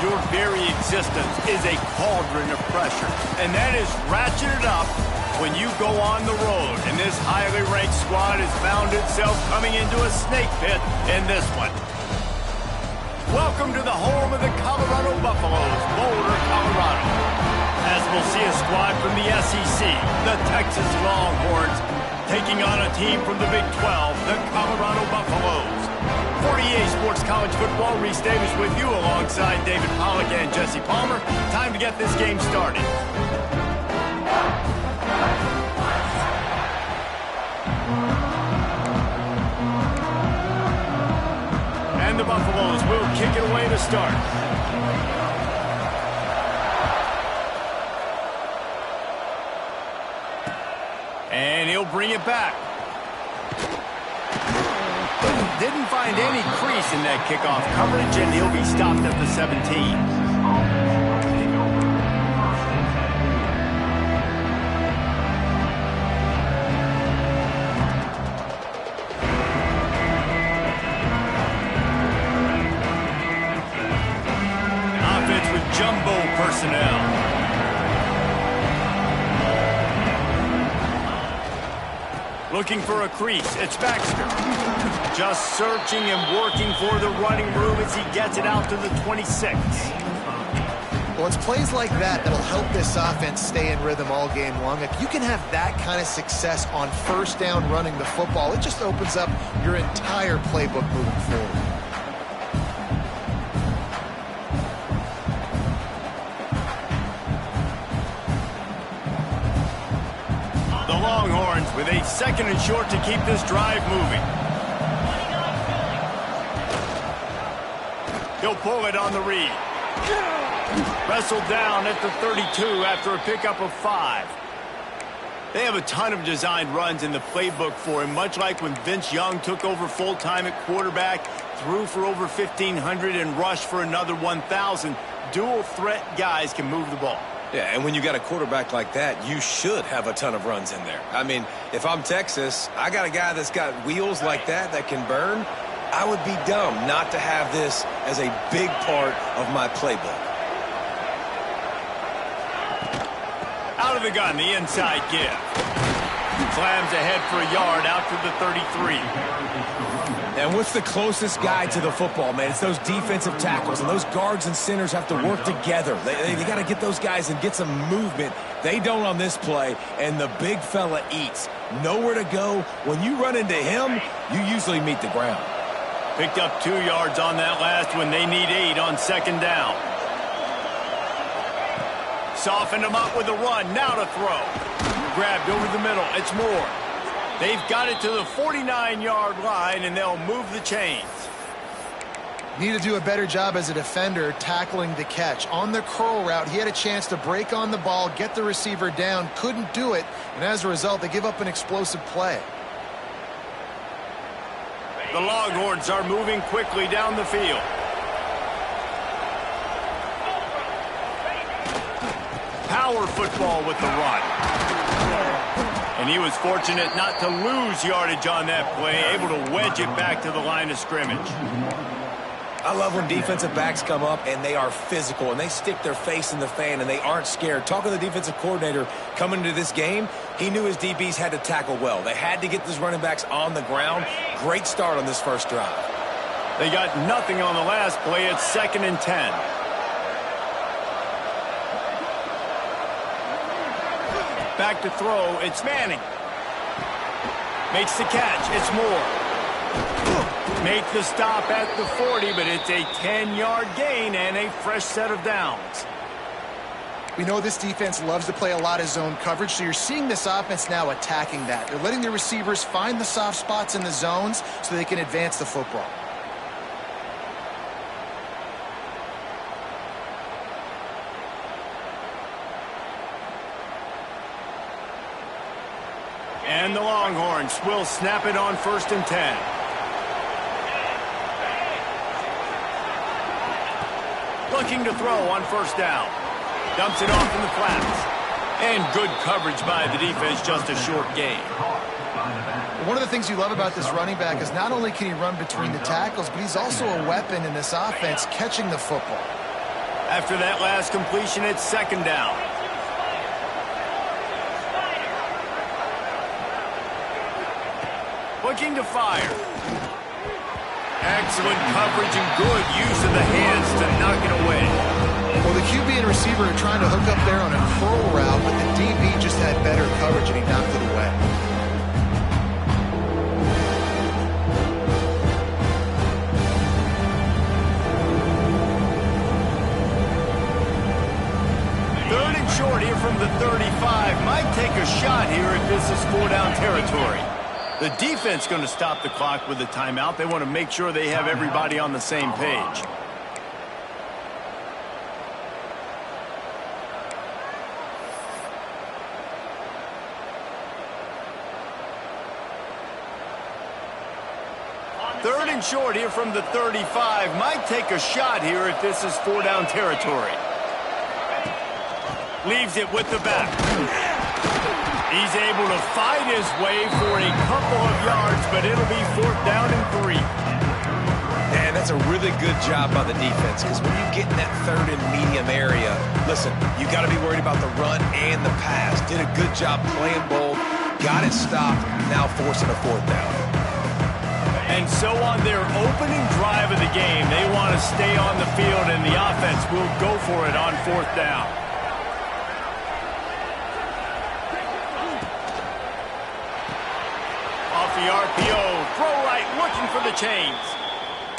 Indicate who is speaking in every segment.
Speaker 1: your very existence is a cauldron of pressure. And that is ratcheted up when you go on the road. And this highly ranked squad has found itself coming into a snake pit in this one. Welcome to the home of the Colorado Buffaloes, Boulder, Colorado. As we'll see a squad from the SEC, the Texas Longhorns, taking on a team from the Big 12, the Colorado Buffaloes. For EA Sports College Football, Reese Davis with you alongside David Pollack and Jesse Palmer. Time to get this game started. And the Buffaloes will kick it away to start. And he'll bring it back. Didn't find any crease in that kickoff coverage, and he'll be stopped at the 17. Offense with jumbo personnel. Looking for a crease, it's Baxter. Just searching and working for the running room as he gets it out to the 26.
Speaker 2: Well, it's plays like that that'll help this offense stay in rhythm all game long. If you can have that kind of success on first down running the football, it just opens up your entire playbook moving forward.
Speaker 1: Longhorns with a second and short to keep this drive moving. He'll pull it on the read. Wrestled down at the 32 after a pickup of 5. They have a ton of designed runs in the playbook for him, much like when Vince Young took over full-time at quarterback, threw for over 1,500 and rushed for another 1,000. Dual-threat guys can move the ball.
Speaker 3: Yeah, and when you got a quarterback like that, you should have a ton of runs in there. I mean, if I'm Texas, I got a guy that's got wheels like that can burn. I would be dumb not to have this as a big part of my playbook.
Speaker 1: Out of the gun, the inside give. Slams ahead for a yard out to the 33.
Speaker 4: And what's the closest guy to the football, man? It's those defensive tackles, and those guards and centers have to work together. They got to get those guys and get some movement. They don't on this play, and the big fella eats. Nowhere to go. When you run into him, you usually meet the ground.
Speaker 1: Picked up 2 yards on that last one. They need 8 on second down. Softened him up with a run. Now to throw. Grabbed over the middle. It's Moore. They've got it to the 49-yard line, and they'll move the chains.
Speaker 2: Need to do a better job as a defender tackling the catch. On the curl route, he had a chance to break on the ball, get the receiver down, couldn't do it, and as a result, they give up an explosive play.
Speaker 1: The Longhorns are moving quickly down the field. Power football with the run. And he was fortunate not to lose yardage on that play, able to wedge it back to the line of scrimmage.
Speaker 4: I love when defensive backs come up and they are physical and they stick their face in the fan and they aren't scared. Talking to the defensive coordinator coming into this game, he knew his DBs had to tackle well. They had to get these running backs on the ground. Great start on this first drive.
Speaker 1: They got nothing on the last play. It's 2nd and 10. Back to throw, it's Manning. Makes the catch, it's Moore. Make the stop at the 40, but it's a 10-yard gain and a fresh set of downs.
Speaker 2: We know this defense loves to play a lot of zone coverage, so you're seeing this offense now attacking that. They're letting the receivers find the soft spots in the zones so they can advance the football.
Speaker 1: And the Longhorns will snap it on 1st and 10. Looking to throw on 1st down. Dumps it off in the flats. And good coverage by the defense, just a short gain.
Speaker 2: One of the things you love about this running back is not only can he run between the tackles, but he's also a weapon in this offense catching the football.
Speaker 1: After that last completion, it's second down. Looking to fire. Excellent coverage and good use of the hands to knock it away.
Speaker 2: Well, the QB and receiver are trying to hook up there on a curl route, but the DB just had better coverage and he knocked it away.
Speaker 1: Third and short here from the 35. Might take a shot here if this is 4-down territory. The defense going to stop the clock with a timeout. They want to make sure they have everybody on the same page. Third and short here from the 35. Might take a shot here if this is 4-down territory. Leaves it with the back. He's able to fight his way for a couple of yards, but it'll be 4th down and 3.
Speaker 3: Man, that's a really good job by the defense, because when you get in that third and medium area, listen, you got to be worried about the run and the pass. Did a good job playing bold, got it stopped, now forcing a 4th down.
Speaker 1: And so on their opening drive of the game, they want to stay on the field, and the offense will go for it on 4th down. The RPO, throw right, looking for the chains.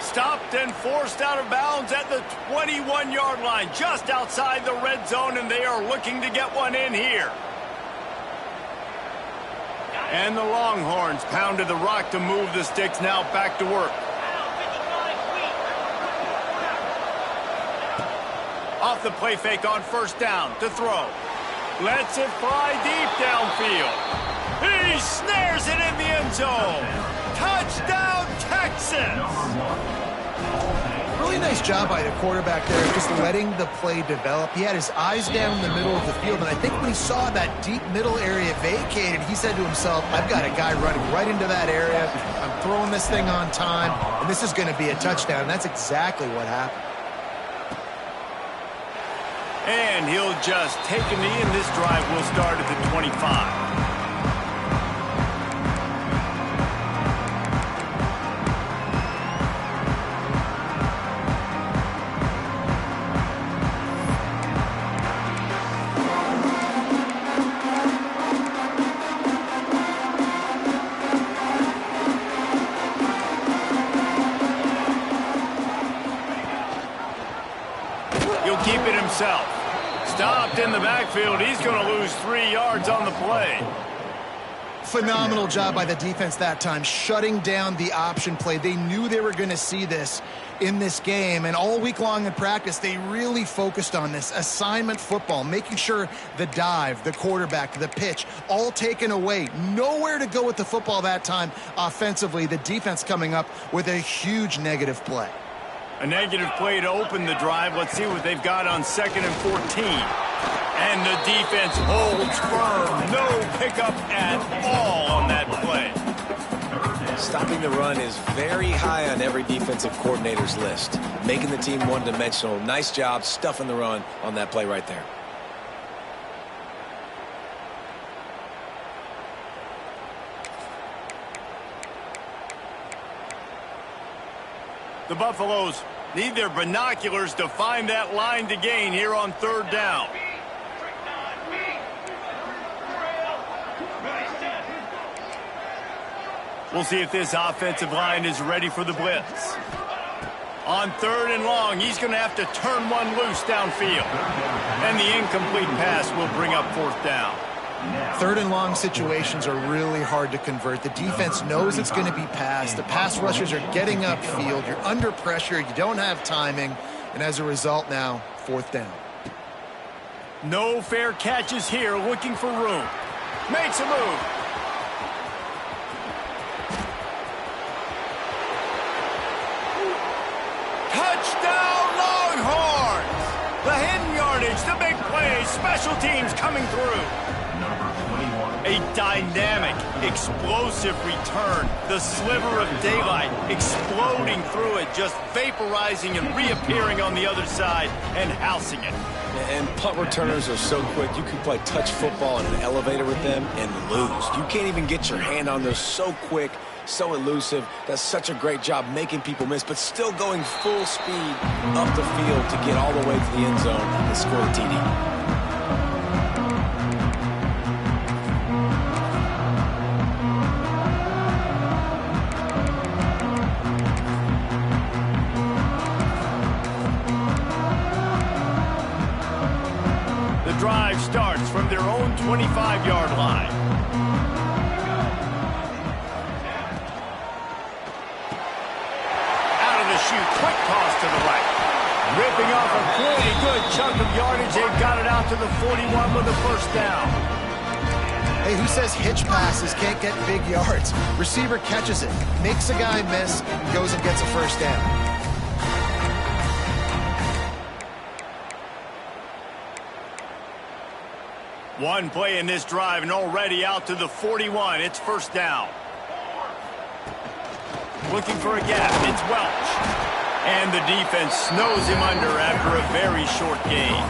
Speaker 1: Stopped and forced out of bounds at the 21-yard line, just outside the red zone, and they are looking to get one in here. And the Longhorns pounded the rock to move the sticks, now back to work. Off the play fake on 1st down to throw. Lets it fly deep downfield. He snares it in the end zone. Touchdown, Texas!
Speaker 2: Really nice job by the quarterback there, just letting the play develop. He had his eyes down in the middle of the field, and I think when he saw that deep middle area vacated, he said to himself, I've got a guy running right into that area. I'm throwing this thing on time, and this is going to be a touchdown. And that's exactly what happened.
Speaker 1: And he'll just take a knee, and this drive will start at the 25. Stopped in the backfield. He's going to lose 3 yards on the play.
Speaker 2: Phenomenal job by the defense that time, shutting down the option play. They knew they were going to see this in this game, and all week long in practice, they really focused on this assignment football, making sure the dive, the quarterback, the pitch, all taken away. Nowhere to go with the football that time offensively. The defense coming up with a huge negative play.
Speaker 1: A negative play to open the drive. Let's see what they've got on 2nd and 14. And the defense holds firm. No pickup at all on that play.
Speaker 3: Stopping the run is very high on every defensive coordinator's list. Making the team one-dimensional. Nice job stuffing the run on that play right there.
Speaker 1: The Buffaloes need their binoculars to find that line to gain here on 3rd down. We'll see if this offensive line is ready for the blitz. On 3rd and long, he's going to have to turn one loose downfield. And the incomplete pass will bring up 4th down.
Speaker 2: 3rd and long situations are really hard to convert. The defense knows it's going to be passed. The pass rushers are getting upfield. You're under pressure. You don't have timing. And as a result now, 4th down.
Speaker 1: No fair catches here, looking for room. Makes a move. Touchdown, Longhorns! The hidden yardage, the big play. Special teams coming through. A dynamic, explosive return. The sliver of daylight exploding through it, just vaporizing and reappearing on the other side and housing it.
Speaker 3: And punt returners are so quick. You can play touch football in an elevator with them and lose. You can't even get your hand on those. So quick, so elusive. Does such a great job making people miss, but still going full speed up the field to get all the way to the end zone and score a TD.
Speaker 1: Drive starts from their own 25-yard line. Out of the chute, quick toss to the right. Ripping off a pretty good chunk of yardage. They've got it out to the 41 with a first down.
Speaker 2: Hey, who says hitch passes can't get big yards? Receiver catches it, makes a guy miss, and goes and gets a first down.
Speaker 1: One play in this drive and already out to the 41. It's first down. Looking for a gap. It's Welch. And the defense snows him under after a very short gain.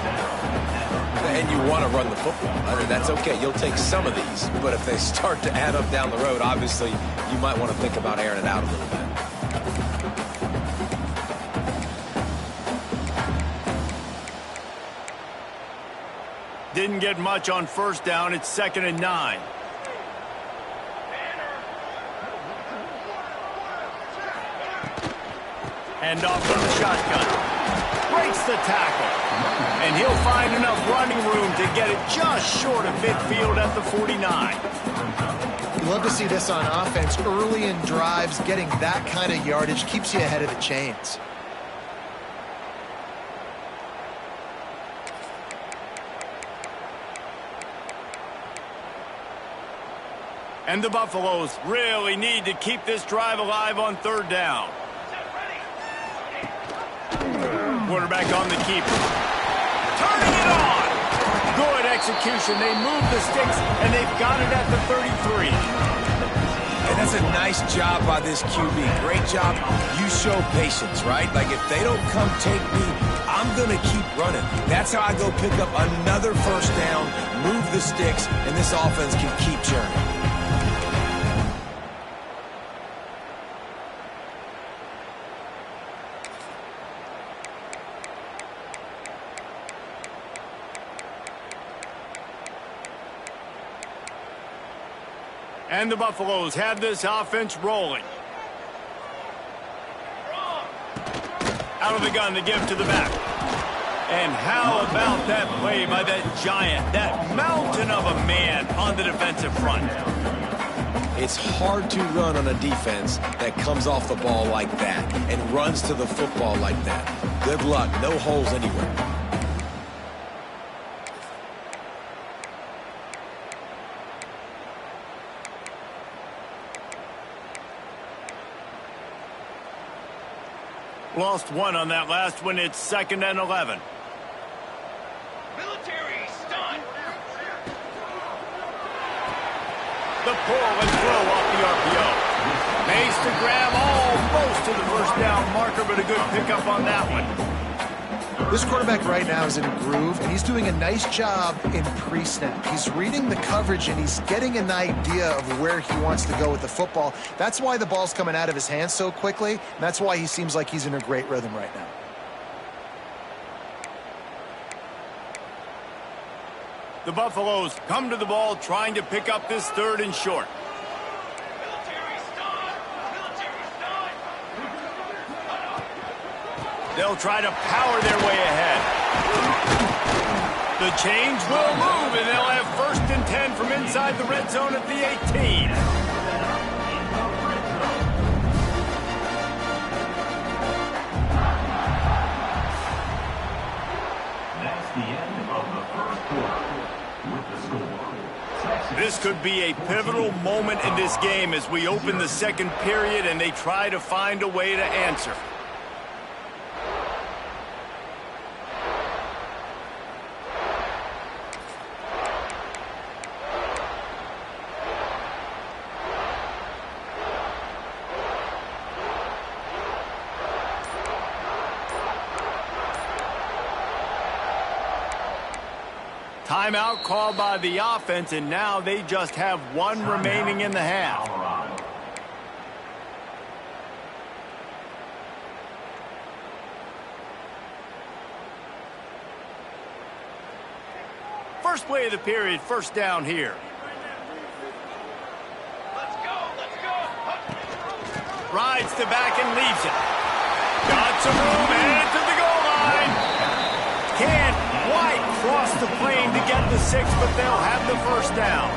Speaker 3: And you want to run the football. I mean, that's okay. You'll take some of these. But if they start to add up down the road, obviously, you might want to think about airing it out a little bit.
Speaker 1: Didn't get much on first down. It's 2nd and 9. Hand off from the shotgun. Breaks the tackle. And he'll find enough running room to get it just short of midfield at the 49.
Speaker 2: You love to see this on offense. Early in drives, getting that kind of yardage keeps you ahead of the chains.
Speaker 1: And the Buffaloes really need to keep this drive alive on 3rd down. Quarterback on the keeper. Turning it on! Good execution. They move the sticks, and they've got it at the 33.
Speaker 3: And that's a nice job by this QB. Great job. You show patience, right? Like, if they don't come take me, I'm going to keep running. That's how I go pick up another first down, move the sticks, and this offense can keep churning.
Speaker 1: And the Buffaloes have this offense rolling. Out of the gun to give to the back. And how about that play by that giant, that mountain of a man on the defensive front?
Speaker 3: It's hard to run on a defense that comes off the ball like that and runs to the football like that. Good luck. No holes anywhere.
Speaker 1: Lost one on that last one. It's 2nd and 11.
Speaker 5: Military stunt.
Speaker 1: The pull and throw off the RPO. Makes the grab almost to the first down marker, but a good pickup on that one.
Speaker 2: This quarterback right now is in a groove, and he's doing a nice job in pre-snap. He's reading the coverage, and he's getting an idea of where he wants to go with the football. That's why the ball's coming out of his hands so quickly, and that's why he seems like he's in a great rhythm right now.
Speaker 1: The Buffaloes come to the ball trying to pick up this 3rd and short. They'll try to power their way ahead. The chains will move, and they'll have 1st and 10 from inside the red zone at the 18.
Speaker 6: That's the end of the first quarter with the score.
Speaker 1: This could be a pivotal moment in this game as we open the 2nd period and they try to find a way to answer. Timeout called by the offense, and now they just have one remaining in the half. First play of the period, first down here. Rides the back and leaves it. Got some room, headed to the goal line. Can't quite cross the plane to get the 6, but they'll have the first down.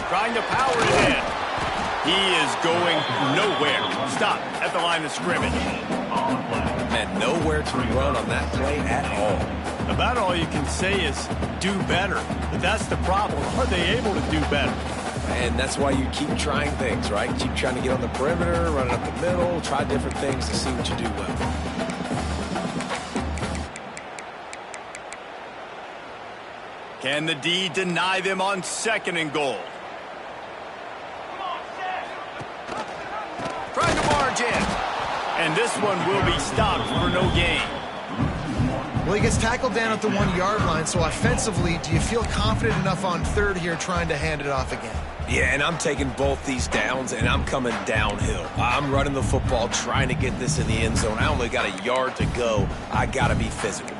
Speaker 1: Trying to power it in. He is going nowhere. Stop at the line of scrimmage.
Speaker 3: And nowhere to run on that play at all.
Speaker 1: About all you can say is do better. But that's the problem. Are they able to do better?
Speaker 3: And that's why you keep trying things, right? Keep trying to get on the perimeter, run it up the middle, try different things to see what you do well.
Speaker 1: Can the D deny them on 2nd and goal? Trying to barge in. And this one will be stopped for no gain.
Speaker 2: Well, he gets tackled down at the 1-yard line, so offensively, do you feel confident enough on 3rd here trying to hand it off again?
Speaker 3: Yeah, and I'm taking both these downs, and I'm coming downhill. I'm running the football, trying to get this in the end zone. I only got a yard to go. I got to be physical.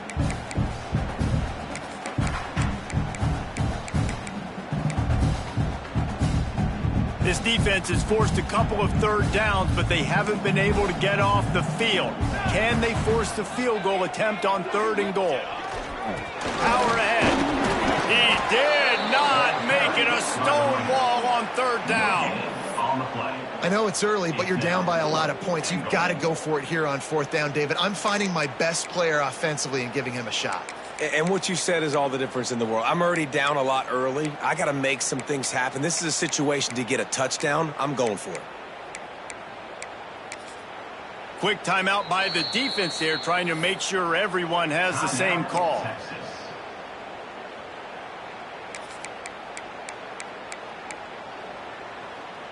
Speaker 1: This defense has forced a couple of 3rd downs, but they haven't been able to get off the field. Can they force the field goal attempt on 3rd and goal? Power ahead. He did not make it a stone wall on 3rd down.
Speaker 2: I know it's early, but you're down by a lot of points. You've got to go for it here on 4th down, David. I'm finding my best player offensively and giving him a shot.
Speaker 3: And what you said is all the difference in the world. I'm already down a lot early. I got to make some things happen. This is a situation to get a touchdown. I'm going for it.
Speaker 1: Quick timeout by the defense there, trying to make sure everyone has the same call.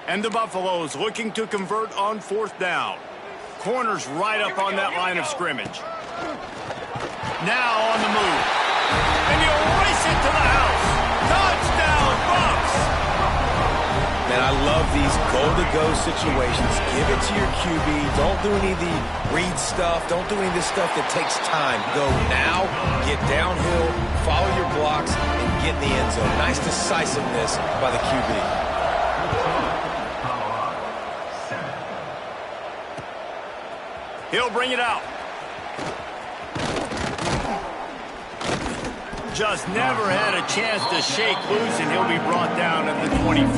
Speaker 1: And the Buffaloes looking to convert on 4th down. Corners right up on that line of scrimmage. Now on the move. And he'll race it to the house. Touchdown, Bucs!
Speaker 3: Man, I love these goal-to-go situations. Give it to your QB. Don't do any of the read stuff. Don't do any of this stuff that takes time. Go now, get downhill, follow your blocks, and get in the end zone. Nice decisiveness by the QB.
Speaker 1: He'll bring it out. Just never had a chance to shake loose, and he'll be brought down at the 24.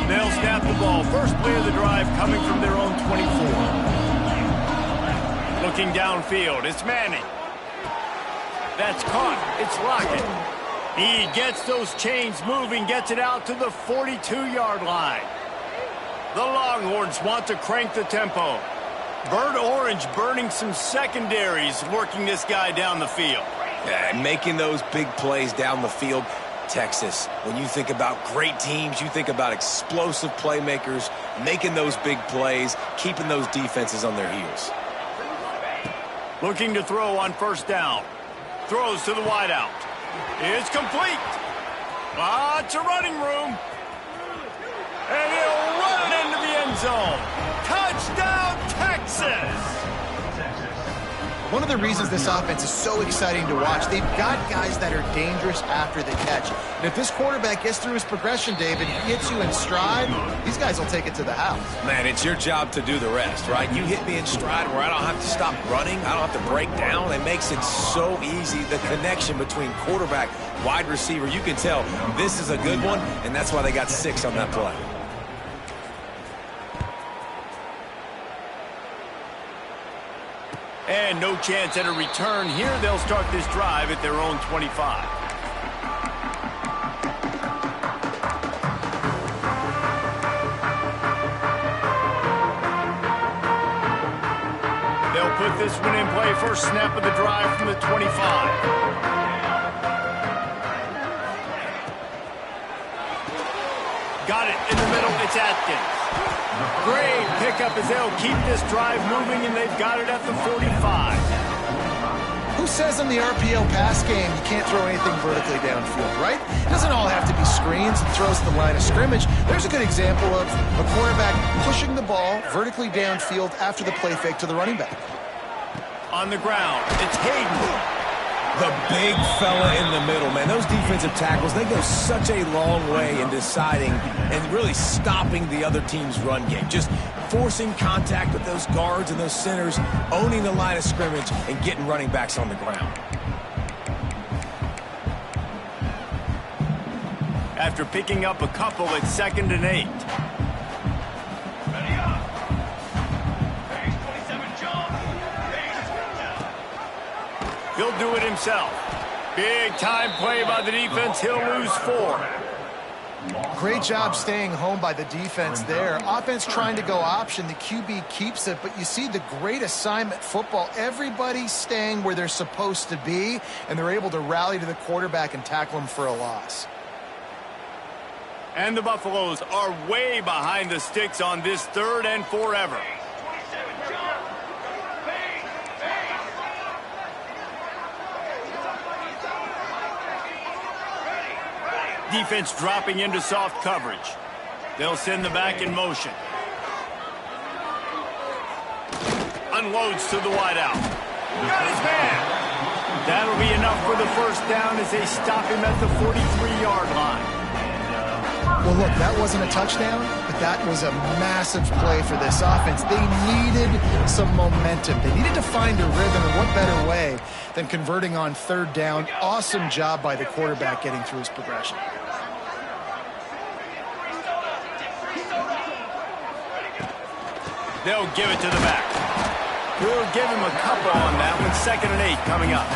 Speaker 1: They'll snap the ball. First play of the drive coming from their own 24. Looking downfield, it's Manning. That's caught. It's Lockett. He gets those chains moving, gets it out to the 42-yard line. The Longhorns want to crank the tempo. Burnt Orange burning some secondaries, working this guy down the field.
Speaker 3: Yeah, making those big plays down the field. Texas, when you think about great teams, you think about explosive playmakers, making those big plays, keeping those defenses on their heels.
Speaker 1: Looking to throw on 1st down. Throws to the wideout. It's complete. Lots of running room. And he'll run it into the end zone. Touchdown, Texas!
Speaker 2: One of the reasons this offense is so exciting to watch, they've got guys that are dangerous after the catch. And if this quarterback gets through his progression, David, he hits you in stride, these guys will take it to the house.
Speaker 3: Man, it's your job to do the rest, right? You hit me in stride where I don't have to stop running. I don't have to break down. It makes it so easy. The connection between quarterback, wide receiver, you can tell this is a good one, and that's why they got 6 on that play.
Speaker 1: And no chance at a return here. They'll start this drive at their own 25. They'll put this one in play. First snap of the drive from the 25. Got it in the middle. It's Atkins. Great pickup as they'll keep this drive moving, and they've got it at the 45.
Speaker 2: Who says in the RPO pass game you can't throw anything vertically downfield, right? It doesn't all have to be screens and throws to the line of scrimmage. There's a good example of a quarterback pushing the ball vertically downfield after the play fake to the running back.
Speaker 1: On the ground, it's Hayden.
Speaker 4: The big fella in the middle, man. Those defensive tackles, they go such a long way in deciding and really stopping the other team's run game. Just forcing contact with those guards and those centers, owning the line of scrimmage, and getting running backs on the ground.
Speaker 1: After picking up a couple, it's 2nd and 8. He'll do it himself. Big time play by the defense. He'll lose 4.
Speaker 2: Great job staying home by the defense there. Offense trying to go option. The QB keeps it, but you see the great assignment football. Everybody's staying where they're supposed to be, and they're able to rally to the quarterback and tackle him for a loss.
Speaker 1: And the Buffaloes are way behind the sticks on this 3rd and forever. Defense dropping into soft coverage. They'll send the back in motion. Unloads to the wideout. Got his man. That'll be enough for the first down as they stop him at the 43-yard line.
Speaker 2: Well, look, that wasn't a touchdown, but that was a massive play for this offense. They needed some momentum. They needed to find a rhythm, and what better way than converting on 3rd down. Awesome job by the quarterback getting through his progression.
Speaker 1: They'll give it to the back. We'll give him a couple on that one. 2nd and 8 coming up.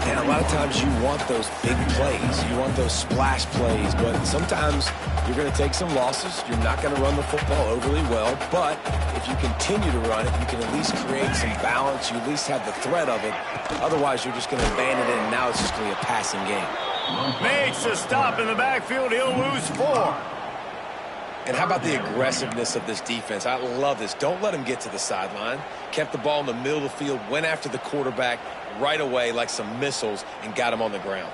Speaker 4: And a lot of times you want those big plays. You want those splash plays. But sometimes you're going to take some losses. You're not going to run the football overly well. But if you continue to run it, you can at least create some balance. You at least have the threat of it. Otherwise, you're just going to abandon it, and now it's just going to be a passing game.
Speaker 1: Makes a stop in the backfield. He'll lose 4.
Speaker 3: And how about the aggressiveness of this defense? I love this. Don't let him get to the sideline. Kept the ball in the middle of the field, went after the quarterback right away like some missiles, and got him on the ground.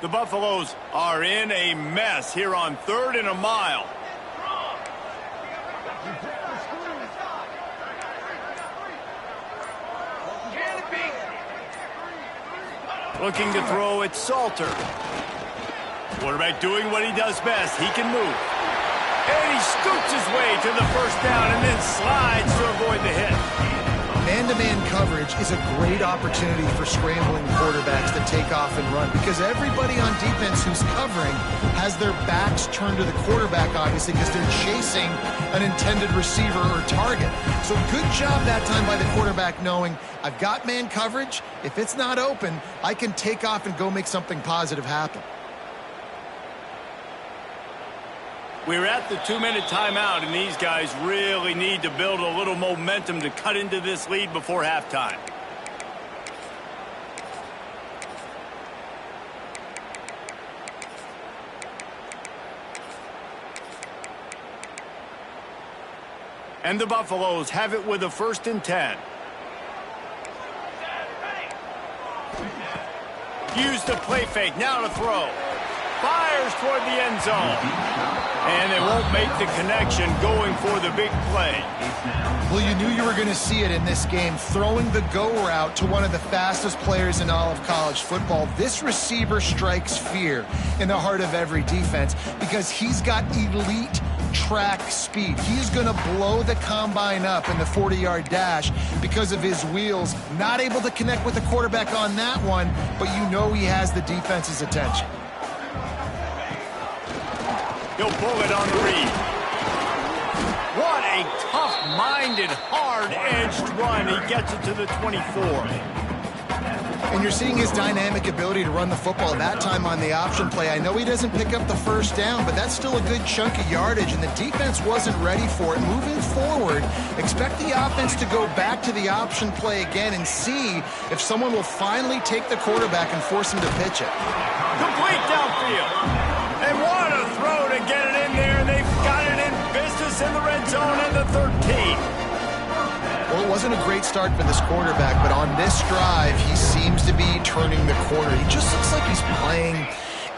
Speaker 1: The Buffaloes are in a mess here on 3rd and a mile. Looking to throw it, Salter. Quarterback doing what he does best. He can move. And he scoots his way to the first down and then slides to avoid the hit.
Speaker 2: Man-to-man coverage is a great opportunity for scrambling quarterbacks to take off and run, because everybody on defense who's covering has their backs turned to the quarterback, obviously, because they're chasing an intended receiver or target. So good job that time by the quarterback knowing, I've got man coverage. If it's not open, I can take off and go make something positive happen.
Speaker 1: We're at the 2-minute timeout, and these guys really need to build a little momentum to cut into this lead before halftime. And the Buffaloes have it with a 1st and 10. Use the play fake, now to throw. Fires toward the end zone. And they won't make the connection going for the big play.
Speaker 2: Well, you knew you were going to see it in this game, throwing the go route to one of the fastest players in all of college football. This receiver strikes fear in the heart of every defense because he's got elite track speed. He's going to blow the combine up in the 40-yard dash because of his wheels. Not able to connect with the quarterback on that one, but you know he has the defense's attention.
Speaker 1: He'll pull it on the read. What a a tough-minded, hard-edged run. He gets it to the 24.
Speaker 2: And you're seeing his dynamic ability to run the football. That time on the option play, I know he doesn't pick up the first down, but that's still a good chunk of yardage, and the defense wasn't ready for it. Moving forward, expect the offense to go back to the option play again and see if someone will finally take the quarterback and force him to pitch it.
Speaker 1: Complete downfield. And what a throw to get it in there, and they've got it in business in the red zone in the 13.
Speaker 2: Well, it wasn't a great start for this quarterback, but on this drive, he seems to be turning the corner. He just looks like he's playing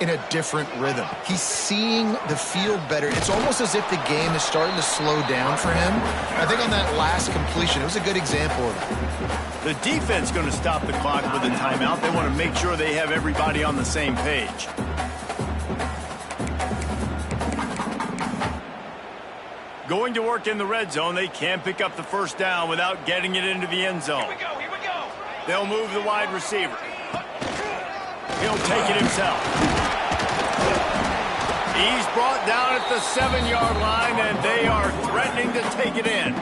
Speaker 2: in a different rhythm. He's seeing the field better. It's almost as if the game is starting to slow down for him. I think on that last completion, it was a good example of that.
Speaker 1: The defense going to stop the clock with a timeout. They want to make sure they have everybody on the same page. Going to work in the red zone, they can't pick up the first down without getting it into the end zone.
Speaker 5: Here we go.
Speaker 1: They'll move the wide receiver. He'll take it himself. He's brought down at the 7-yard line, and they are threatening to take it in.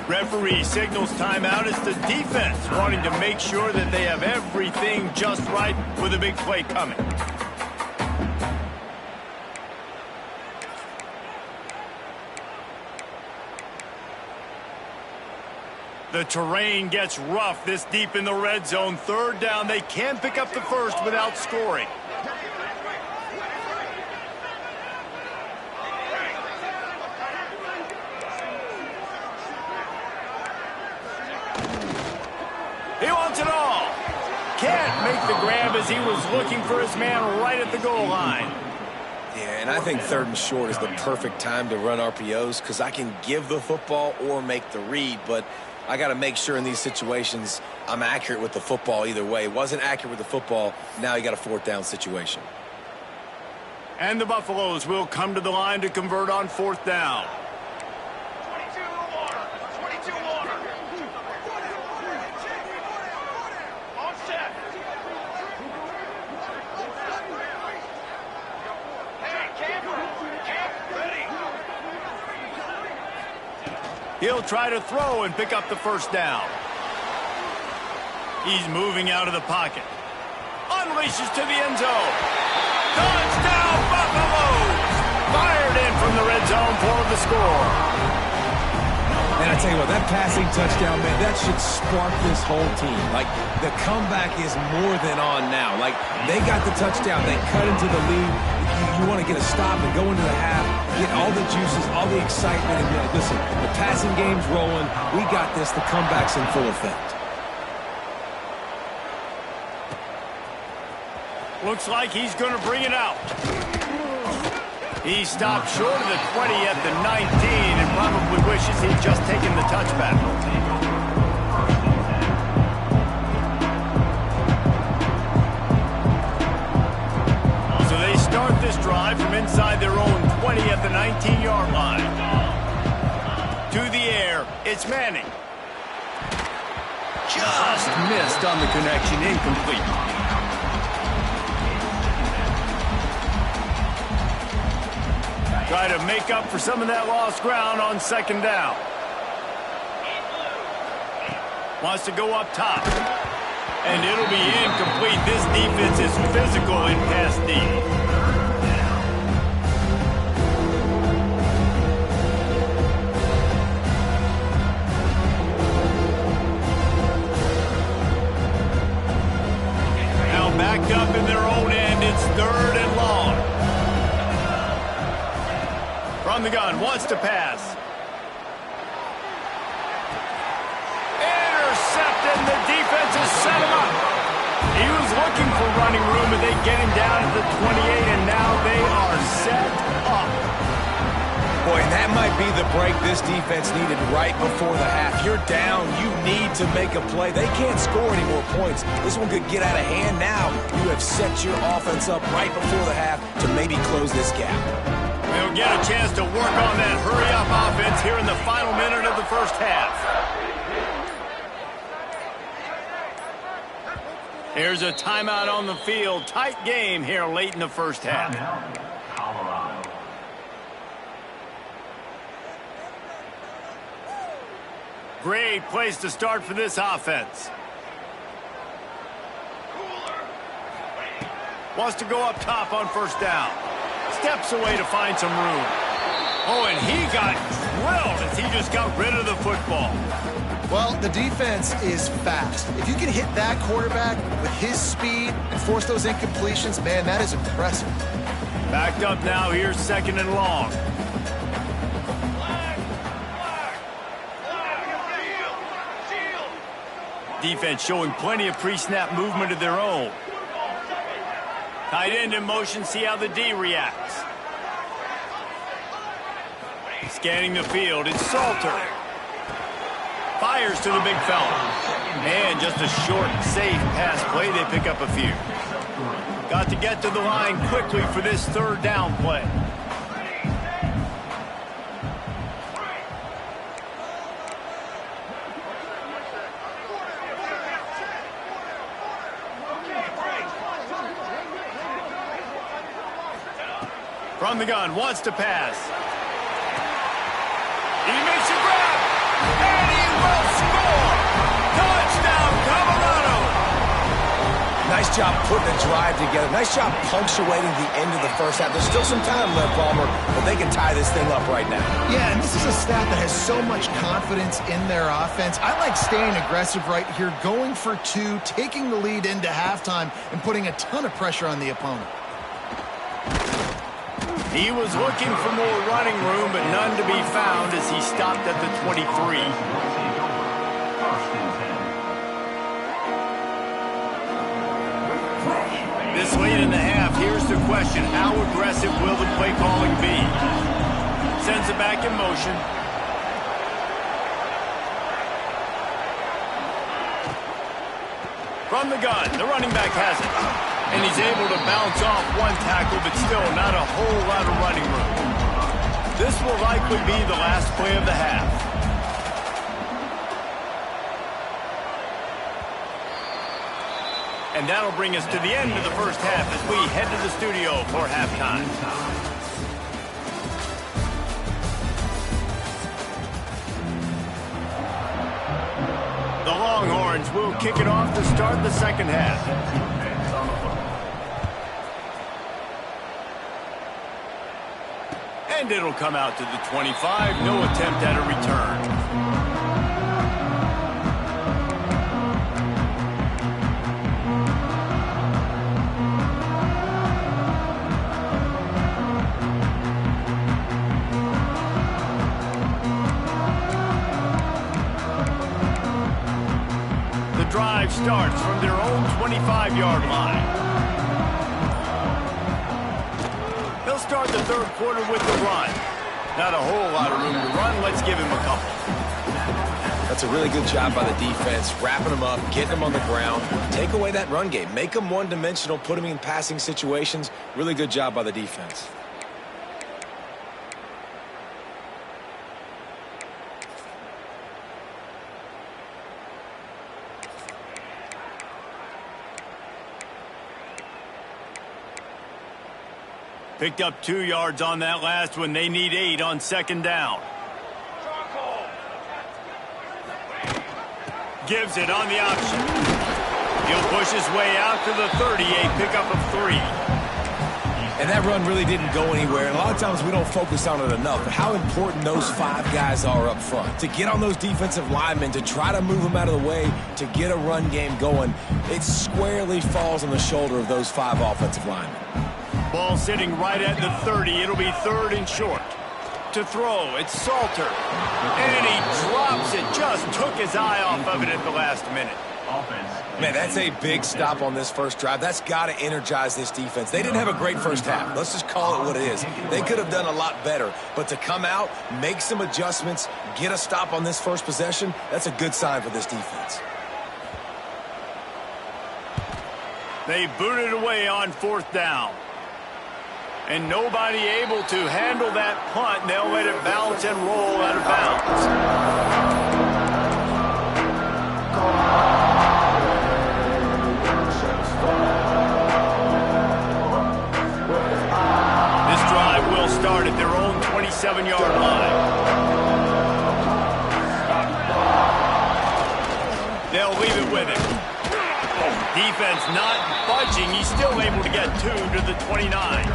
Speaker 1: Referee signals timeout. It's the defense wanting to make sure that they have everything just right with a big play coming. The terrain gets rough this deep in the red zone. Third down. They can't pick up the first without scoring. He wants it all. Can't make the grab as he was looking for his man right at the goal line.
Speaker 3: Yeah, and I think 3rd and short is the perfect time to run RPOs because I can give the football or make the read, but I got to make sure in these situations I'm accurate with the football either way. Wasn't accurate with the football. Now you got a 4th down situation.
Speaker 1: And the Buffaloes will come to the line to convert on 4th down.
Speaker 5: 22 water. On set. Hey, camp, ready.
Speaker 1: He'll try to throw and pick up the first down. He's moving out of the pocket. Unleashes to the end zone. Touchdown, Buffaloes! Fired in from the red zone for the score.
Speaker 4: And I tell you what, that passing touchdown, man, that should spark this whole team. Like, the comeback is more than on now. Like, they got the touchdown. They cut into the lead. You want to get a stop and go into the half, get all the juices, all the excitement, and be like, listen, the passing game's rolling. We got this. The comeback's in full effect.
Speaker 1: Looks like he's going to bring it out. He stopped short of the 20 at the 19 and probably wishes he'd just taken the touchback. So they start this drive from inside their own 20 at the 19-yard line. To the air, it's Manning. Just missed on the connection, incomplete. Try to make up for some of that lost ground on 2nd down. Wants to go up top. And it'll be incomplete. This defense is physical in pass D. Now backed up in their own end. It's 3rd and long. From the gun, wants to pass. Intercepted, the defense has set him up. He was looking for running room, but they get him down at the 28, and now they are set up.
Speaker 3: Boy, and that might be the break this defense needed right before the half. You're down. You need to make a play. They can't score any more points. This one could get out of hand now. You have set your offense up right before the half to maybe close this gap.
Speaker 1: They'll get a chance to work on that hurry-up offense here in the final minute of the first half. Here's a timeout on the field. Tight game here late in the first half.
Speaker 6: Colorado.
Speaker 1: Great place to start for this offense. Wants to go up top on first down. Steps away to find some room. Oh, and he got drilled as he just got rid of the football.
Speaker 2: Well, the defense is fast. If you can hit that quarterback with his speed and force those incompletions, man, that is impressive.
Speaker 1: Backed up now, here's second and long. Defense showing plenty of pre-snap movement of their own. Tight end in motion, see how the D reacts. Scanning the field, it's Salter. Fires to the big fella. And just a short, safe pass play, they pick up a few. Got to get to the line quickly for this third down play. From the gun, wants to pass. He makes a grab, and he will score! Touchdown, Colorado!
Speaker 4: Nice job putting the drive together. Nice job punctuating the end of the first half. There's still some time left, Palmer, but they can tie this thing up right now.
Speaker 2: Yeah, and this is a staff that has so much confidence in their offense. I like staying aggressive right here, going for two, taking the lead into halftime, and putting a ton of pressure on the opponent.
Speaker 1: He was looking for more running room, but none to be found as he stopped at the 23. This late in the half, here's the question. How aggressive will the play calling be? Sends it back in motion. From the gun, the running back has it. And he's able to bounce off one tackle, but still not a whole lot of running room. This will likely be the last play of the half. And that'll bring us to the end of the first half as we head to the studio for halftime. The Longhorns will kick it off to start the second half. And it'll come out to the 25. No attempt at a return. The drive starts from their own 25-yard line. He'll start the third quarter with the run. Not a whole lot of room to run. Let's give him a couple.
Speaker 3: That's a really good job by the defense, wrapping them up, getting them on the ground. Take away that run game. Make them one-dimensional, put them in passing situations. Really good job by the defense.
Speaker 1: Picked up 2 yards on that last one. They need 8 on second down. Gives it on the option. He'll push his way out to the 30, a pickup of 3.
Speaker 4: And that run really didn't go anywhere. And a lot of times we don't focus on it enough. But how important those 5 guys are up front. To get on those defensive linemen, to try to move them out of the way, to get a run game going, it squarely falls on the shoulder of those 5 offensive linemen.
Speaker 1: Ball sitting right at the 30. It'll be third and short. To throw, it's Salter. And he drops it. Just took his eye off of it at the last minute.
Speaker 4: Man, that's a big stop on this first drive. That's got to energize this defense. They didn't have a great first half. Let's just call it what it is. They could have done a lot better. But to come out, make some adjustments, get a stop on this first possession, that's a good sign for this defense.
Speaker 1: They boot it away on fourth down. And nobody able to handle that punt. And they'll let it bounce and roll out of bounds. This drive will start at their own 27-yard line. Defense not budging. He's still able to get 2 to the 29.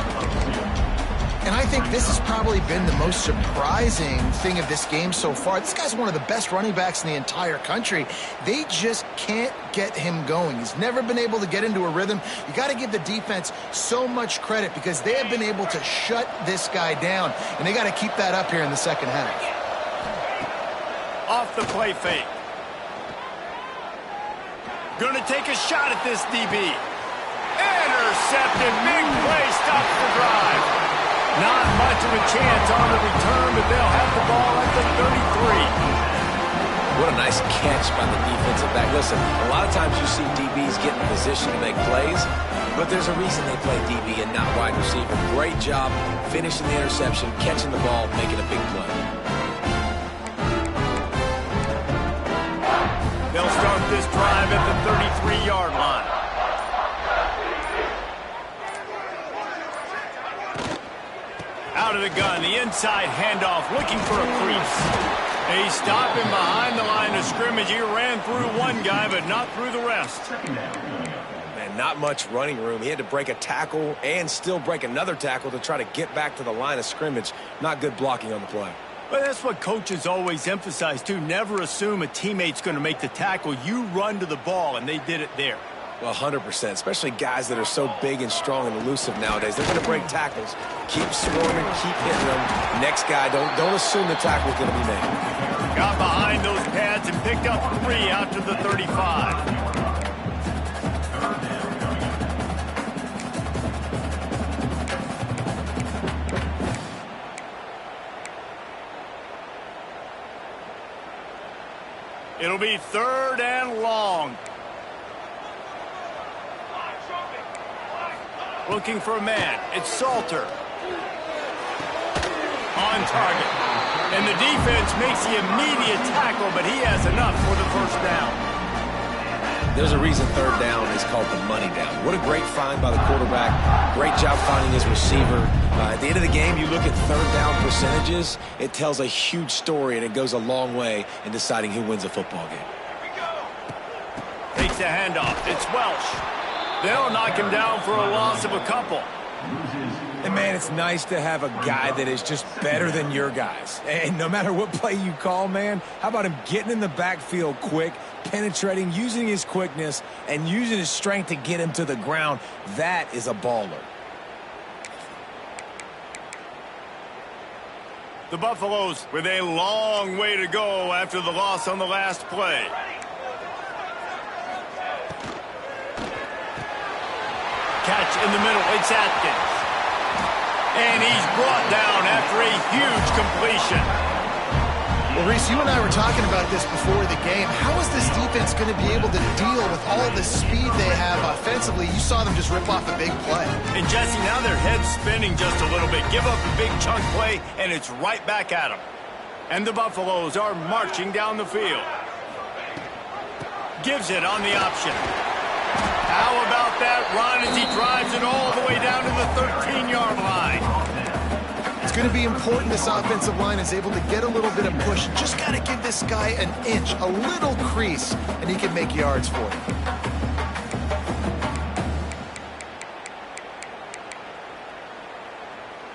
Speaker 2: And I think this has probably been the most surprising thing of this game so far. This guy's one of the best running backs in the entire country. They just can't get him going. He's never been able to get into a rhythm. You got to give the defense so much credit because they have been able to shut this guy down, and they got to keep that up here in the second half.
Speaker 1: Off the play fake. Going to take a shot at this DB. Intercepted. Big play. Stops the drive. Not much of a chance on the return, but they'll have the ball at the 33.
Speaker 3: What a nice catch by the defensive back. Listen, a lot of times you see DBs get in position to make plays, but there's a reason they play DB and not wide receiver. Great job finishing the interception, catching the ball, making a big play.
Speaker 1: They'll start this drive at the 33-yard line. Out of the gun, the inside handoff, looking for a crease. He's stopping behind the line of scrimmage. He ran through one guy, but not through the rest.
Speaker 3: Man, not much running room. He had to break a tackle and still break another tackle to try to get back to the line of scrimmage. Not good blocking on the play.
Speaker 1: But that's what coaches always emphasize, too. Never assume a teammate's going to make the tackle. You run to the ball, and they did it there.
Speaker 3: Well, 100%, especially guys that are so big and strong and elusive nowadays. They're going to break tackles. Keep swarming, keep hitting them. Next guy, don't assume the tackle's going to be made.
Speaker 1: Got behind those pads and picked up 3 out to the 35. It'll be 3rd and long. Looking for a man. It's Salter. On target. And the defense makes the immediate tackle, but he has enough for the first down.
Speaker 3: There's a reason 3rd down is called the money down. What a great find by the quarterback. Great job finding his receiver. At the end of the game, you look at 3rd down percentages. It tells a huge story, and it goes a long way in deciding who wins a football game.
Speaker 1: Takes the handoff. It's Welsh. They'll knock him down for a loss of a couple.
Speaker 4: And, man, it's nice to have a guy that is just better than your guys. And no matter what play you call, man, how about him getting in the backfield quick, penetrating, using his quickness, and using his strength to get him to the ground? That is a baller.
Speaker 1: The Buffaloes with a long way to go after the loss on the last play. Catch in the middle. It's Atkins. And he's brought down after a huge completion.
Speaker 2: Well, Reese, you and I were talking about this before the game. How is this defense going to be able to deal with all the speed they have offensively? You saw them just rip off a big play.
Speaker 1: And, Jesse, now their head's spinning just a little bit. Give up a big chunk play, and it's right back at them. And the Buffaloes are marching down the field. Gives it on the option. How about that run as he drives it all the way down to the 13-yard line?
Speaker 2: It's going to be important this offensive line is able to get a little bit of push. Just got to give this guy an inch, a little crease, and he can make yards for you.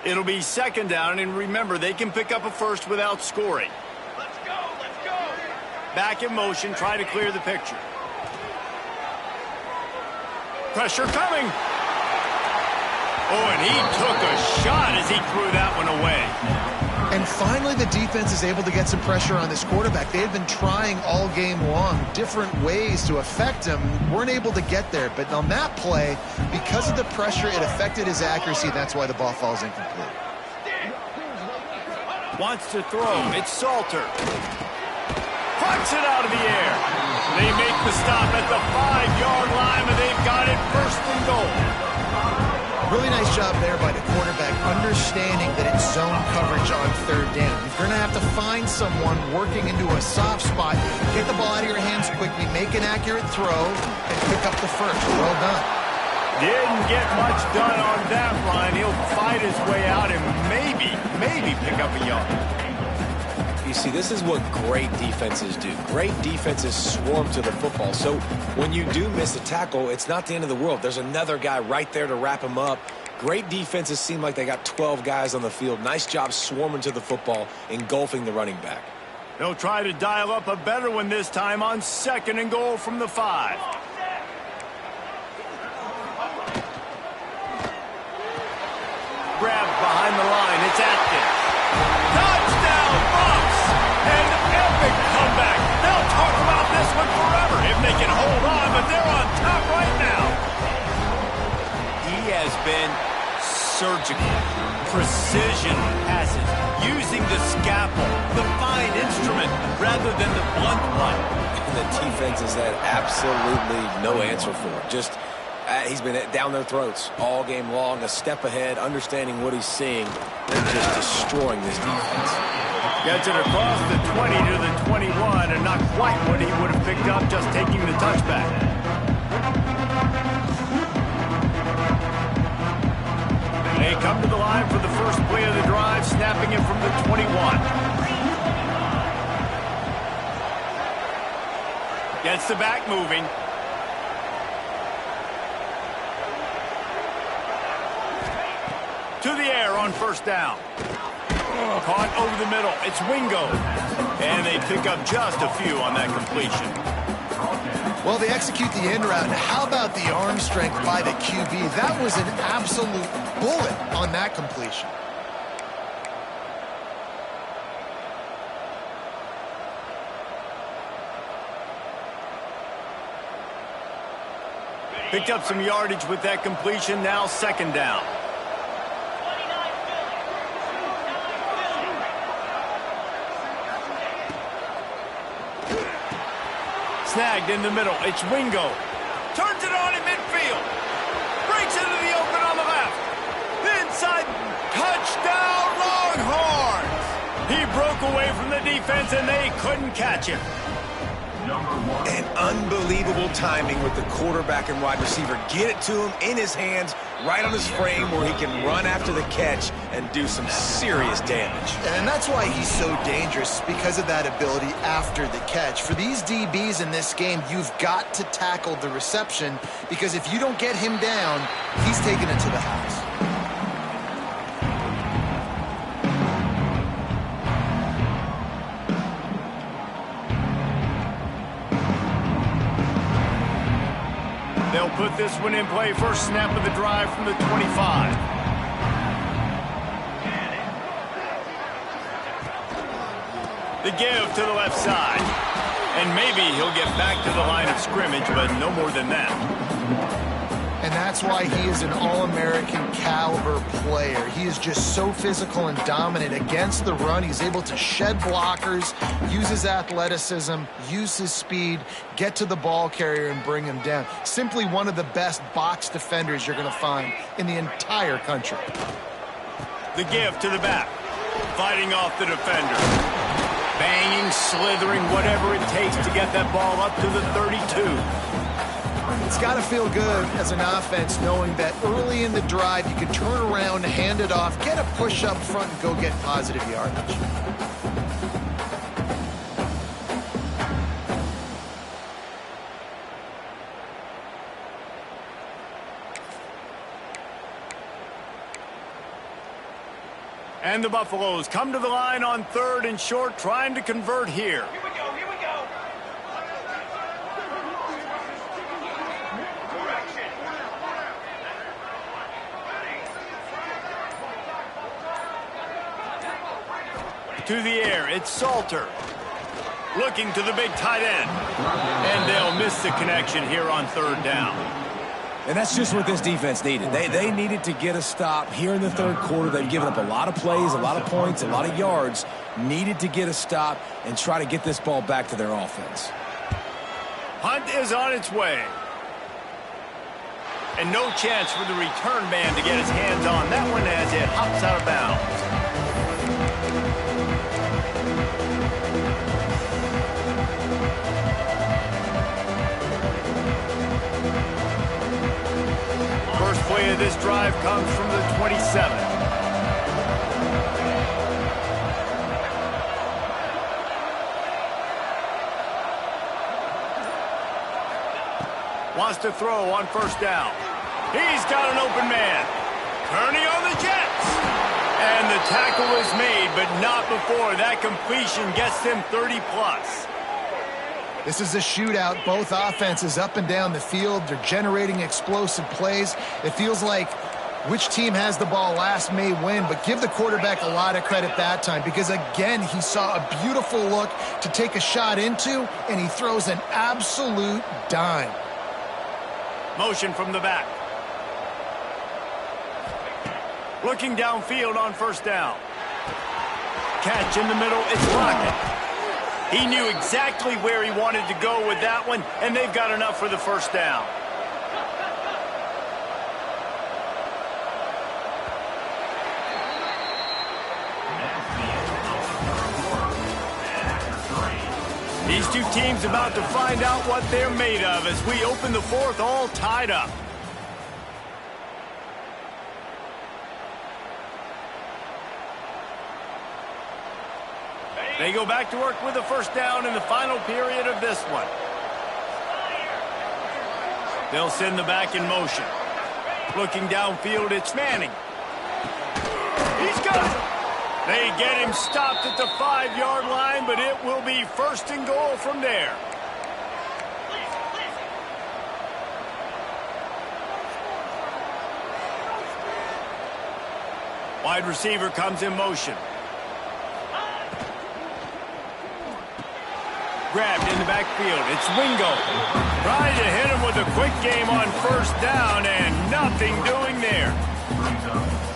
Speaker 1: It'll be 2nd down, and remember, they can pick up a first without scoring.
Speaker 5: Let's go, let's go.
Speaker 1: Back in motion, try to clear the picture. Pressure coming. Oh, and he took a shot as he threw that one away.
Speaker 2: And finally, the defense is able to get some pressure on this quarterback. They had been trying all game long different ways to affect him. Weren't able to get there. But on that play, because of the pressure, it affected his accuracy. That's why the ball falls incomplete.
Speaker 1: Wants to throw. It's Salter. Pucks it out of the air. They make the stop at the 5-yard line, and they've got it 1st and goal.
Speaker 2: Really nice job there by the quarterback, understanding that it's zone coverage on 3rd down. You're going to have to find someone working into a soft spot, get the ball out of your hands quickly, make an accurate throw, and pick up the first. Well done.
Speaker 1: Didn't get much done on that run. He'll fight his way out and maybe pick up a yard.
Speaker 3: You you see, this is what great defenses do. Great defenses swarm to the football. So when you do miss a tackle, it's not the end of the world. There's another guy right there to wrap him up. Great defenses seem like they got 12 guys on the field. Nice job swarming to the football, engulfing the running back.
Speaker 1: They'll try to dial up a better one this time on 2nd and goal from the 5. Grab behind the line. It's Atkins. Touchdown, Bucks! An epic comeback. They'll talk about this one forever if they can hold on, but they're on top right now. He has been surgical, precision passes, using the scalpel, the fine instrument, rather than the blunt one.
Speaker 3: And the defense has had absolutely no answer for it. Just he's been down their throats all game long, a step ahead, understanding what he's seeing, and just destroying this defense.
Speaker 1: Gets it across the 20 to the 21, and not quite what he would have picked up just taking the touchback. They come to the line for the first play of the drive, snapping it from the 21. Gets the back moving. To the air on 1st down. Caught over the middle. It's Wingo. And they pick up just a few on that completion.
Speaker 2: Well, they execute the end route. How about the arm strength by the QB? That was an absolute bullet on that completion.
Speaker 1: Picked up some yardage with that completion. Now 2nd down. Snagged in the middle. It's Wingo. Turns it on in midfield. Breaks into the open on the left. Inside. Touchdown, Longhorns. He broke away from the defense, and they couldn't catch him.
Speaker 3: And unbelievable timing with the quarterback and wide receiver. Get it to him in his hands, right on his frame where he can run after the catch and do some serious damage.
Speaker 2: And that's why he's so dangerous, because of that ability after the catch. For these DBs in this game, you've got to tackle the reception, because if you don't get him down, he's taking it to the house.
Speaker 1: They'll put this one in play. First snap of the drive from the 25. The give to the left side. And maybe he'll get back to the line of scrimmage, but no more than that.
Speaker 2: And that's why he is an All-American caliber player. He is just so physical and dominant against the run. He's able to shed blockers, use his athleticism, use his speed, get to the ball carrier and bring him down. Simply one of the best box defenders you're going to find in the entire country.
Speaker 1: The give to the back. Fighting off the defender. Banging, slithering, whatever it takes to get that ball up to the 32.
Speaker 2: It's got to feel good as an offense knowing that early in the drive you can turn around, hand it off, get a push up front, and go get positive yardage.
Speaker 1: And the Buffaloes come to the line on 3rd and short, trying to convert here.
Speaker 5: Here we go, here we go. Correction.
Speaker 1: To the air, it's Salter. Looking to the big tight end. And they'll miss the connection here on 3rd down.
Speaker 4: And that's just what this defense needed. They needed to get a stop here in the 3rd quarter. They've given up a lot of plays, a lot of points, a lot of yards. Needed to get a stop and try to get this ball back to their offense.
Speaker 1: Hunt is on its way. And no chance for the return man to get his hands on that one as it hops out of bounds. First play of this drive comes from the 27. Wants to throw on first down. He's got an open man. Turning on the Jets. And the tackle is made, but not before that completion gets them 30+.
Speaker 2: This is a shootout. Both offenses up and down the field. They're generating explosive plays. It feels like which team has the ball last may win, but give the quarterback a lot of credit that time because, again, he saw a beautiful look to take a shot into, and he throws an absolute dime.
Speaker 1: Motion from the back. Looking downfield on first down. Catch in the middle, it's Lockett. He knew exactly where he wanted to go with that one, and they've got enough for the first down. These two teams about to find out what they're made of as we open the fourth all tied up. They go back to work with the first down in the final period of this one. They'll send the back in motion. Looking downfield, it's Manning. He's got it. They get him stopped at the 5-yard line, but it will be first and goal from there. Wide receiver comes in motion. Grabbed in the backfield. It's Wingo. Trying to hit him with a quick game on first down, and nothing doing there.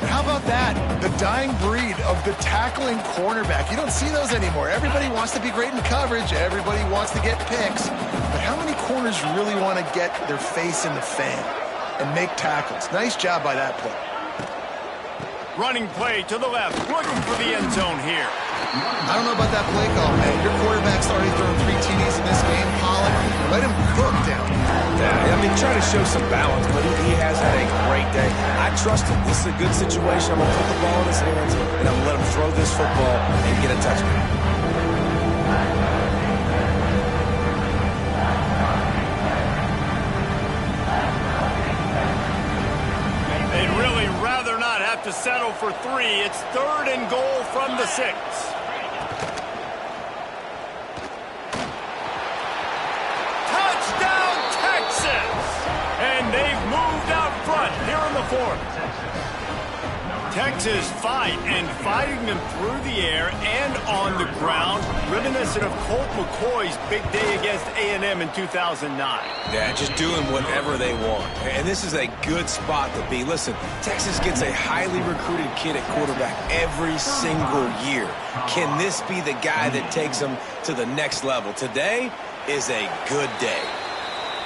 Speaker 2: And how about that? The dying breed of the tackling cornerback. You don't see those anymore. Everybody wants to be great in coverage. Everybody wants to get picks. But how many corners really want to get their face in the fan and make tackles? Nice job by that play.
Speaker 1: Running play to the left, looking for the end zone here.
Speaker 2: I don't know about that play call, man. Your quarterback's already thrown 3 TDs in this game, Pollock. Let him cook down there.
Speaker 3: Yeah, I mean, trying to show some balance, but he has had a great day. I trust him. This is a good situation. I'm going to put the ball in his hands, and I'm going to let him throw this football and get a touchdown.
Speaker 1: They'd really rather not have to settle for 3. It's third and goal from the 6. Touchdown, Texas! And they've moved out front here in the fourth. Texas fighting them through the air and on the ground, reminiscent of Colt McCoy's big day against A&M in 2009.
Speaker 3: Yeah, just doing whatever they want. And this is a good spot to be. Listen, Texas gets a highly recruited kid at quarterback every single year. Can this be the guy that takes them to the next level? Today is a good day.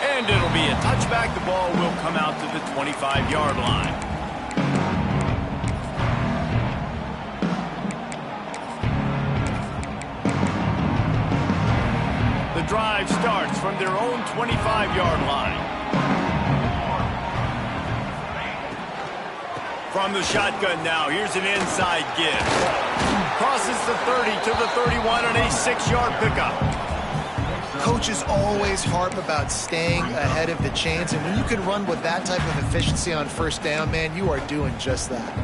Speaker 1: And it'll be a touchback. The ball will come out to the 25-yard line. The drive starts from their own 25-yard line. From the shotgun now, here's an inside give. Crosses the 30 to the 31 on a 6-yard pickup.
Speaker 2: Coaches always harp about staying ahead of the chains, and when you can run with that type of efficiency on first down, man, you are doing just that.